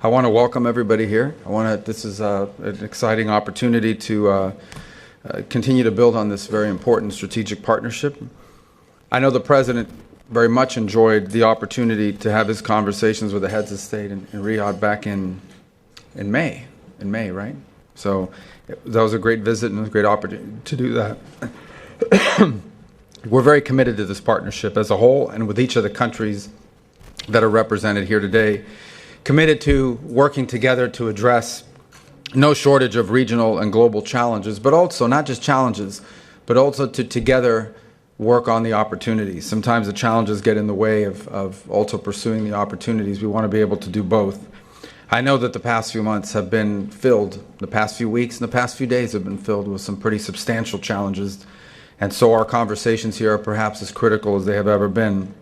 I want to welcome everybody here. This is an exciting opportunity to continue to build on this very important strategic partnership. I know the President very much enjoyed the opportunity to have his conversations with the heads of state in Riyadh back in May, right? So that was a great visit and a great opportunity to do that. We're very committed to this partnership as a whole and with each of the countries that are represented here today, committed to working together to address no shortage of regional and global challenges, but also not just challenges, but also to together work on the opportunities. Sometimes the challenges get in the way of also pursuing the opportunities. We want to be able to do both. I know that the past few months have been filled, the past few weeks and the past few days have been filled with some pretty substantial challenges. And so our conversations here are perhaps as critical as they have ever been.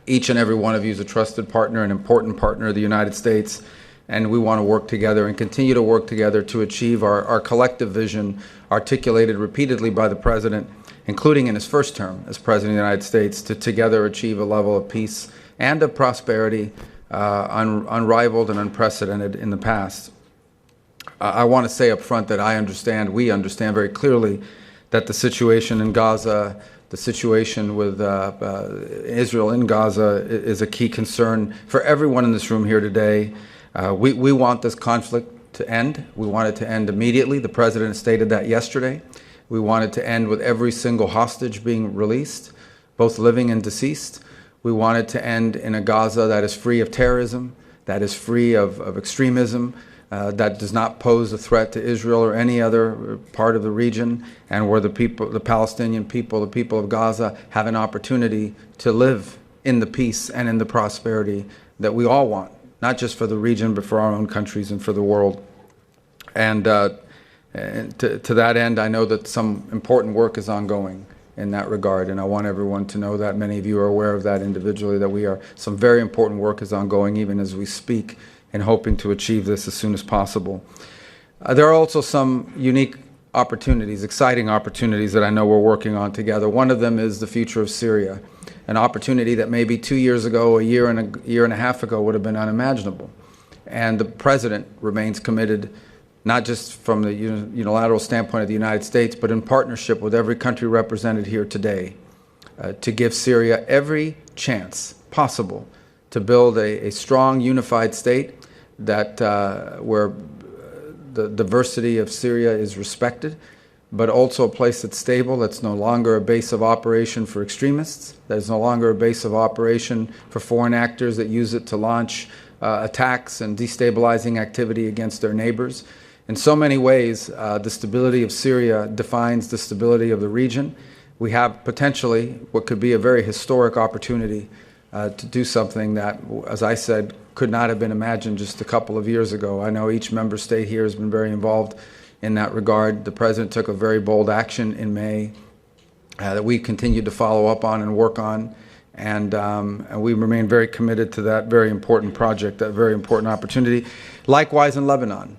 Each and every one of you is a trusted partner, an important partner of the United States, and we want to work together and continue to work together to achieve our collective vision articulated repeatedly by the President, including in his first term as President of the United States, to together achieve a level of peace and of prosperity unrivaled and unprecedented in the past. I want to say up front that we understand very clearly that the situation in Gaza, the situation with Israel in Gaza is a key concern for everyone in this room here today. We want this conflict to end. We want it to end immediately. The President stated that yesterday. We want it to end with every single hostage being released, both living and deceased. We want it to end in a Gaza that is free of terrorism, that is free of extremism, that does not pose a threat to Israel or any other part of the region, and where the Palestinian people, the people of Gaza, have an opportunity to live in the peace and in the prosperity that we all want, not just for the region, but for our own countries and for the world. And to that end, I know that some important work is ongoing in that regard, and I want everyone to know that. Many of you are aware of that individually, that some very important work is ongoing even as we speak, and hoping to achieve this as soon as possible. There are also some unique opportunities, exciting opportunities that I know we're working on together. One of them is the future of Syria, an opportunity that maybe 2 years ago, a year and a half ago would have been unimaginable. And the President remains committed, not just from the unilateral standpoint of the United States, but in partnership with every country represented here today, to give Syria every chance possible to build a strong, unified state where the diversity of Syria is respected, but also a place that's stable, that's no longer a base of operation for extremists, that is no longer a base of operation for foreign actors that use it to launch attacks and destabilizing activity against their neighbors. In so many ways, the stability of Syria defines the stability of the region. We have potentially what could be a very historic opportunity to do something that, as I said, could not have been imagined just a couple of years ago. I know each member state here has been very involved in that regard. The President took a very bold action in May that we continued to follow up on and work on, and we remain very committed to that very important project, that very important opportunity. Likewise in Lebanon,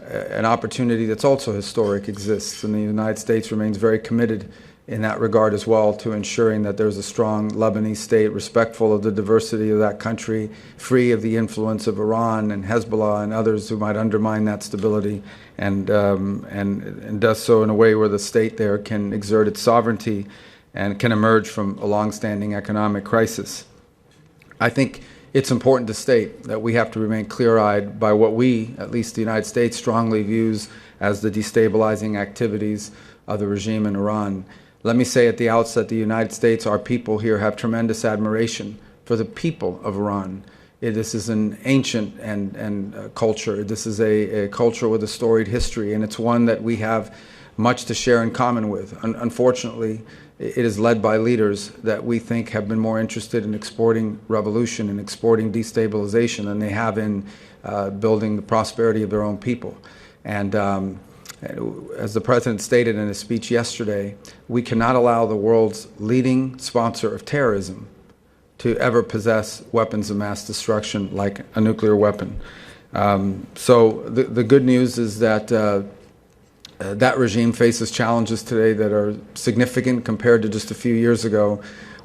an opportunity that's also historic exists, and the United States remains very committed in that regard as well, to ensuring that there's a strong Lebanese state respectful of the diversity of that country, free of the influence of Iran and Hezbollah and others who might undermine that stability, and does so in a way where the state there can exert its sovereignty and can emerge from a long-standing economic crisis. I think it's important to state that we have to remain clear-eyed by what we, at least the United States, strongly views as the destabilizing activities of the regime in Iran. Let me say at the outset, the United States, our people here, have tremendous admiration for the people of Iran. This is an ancient culture. This is a culture with a storied history, and it's one that we have much to share in common with. Unfortunately, it is led by leaders that we think have been more interested in exporting revolution and exporting destabilization than they have in building the prosperity of their own people. And as the President stated in his speech yesterday, we cannot allow the world's leading sponsor of terrorism to ever possess weapons of mass destruction like a nuclear weapon. So the good news is that that regime faces challenges today that are significant compared to just a few years ago.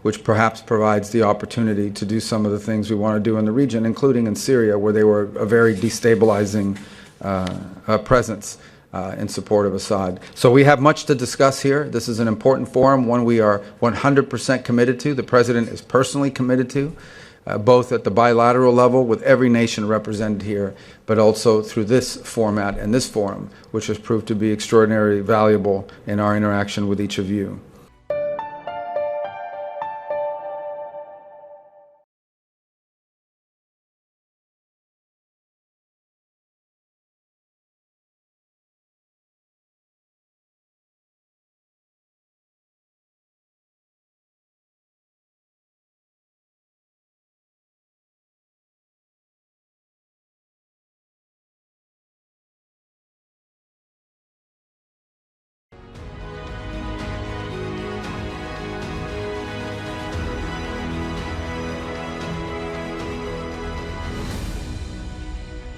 which perhaps provides the opportunity to do some of the things we want to do in the region, including in Syria, where they were a very destabilizing presence in support of Assad. So we have much to discuss here. This is an important forum, one we are 100% committed to. The President is personally committed to, both at the bilateral level with every nation represented here, but also through this format and this forum, which has proved to be extraordinarily valuable in our interaction with each of you.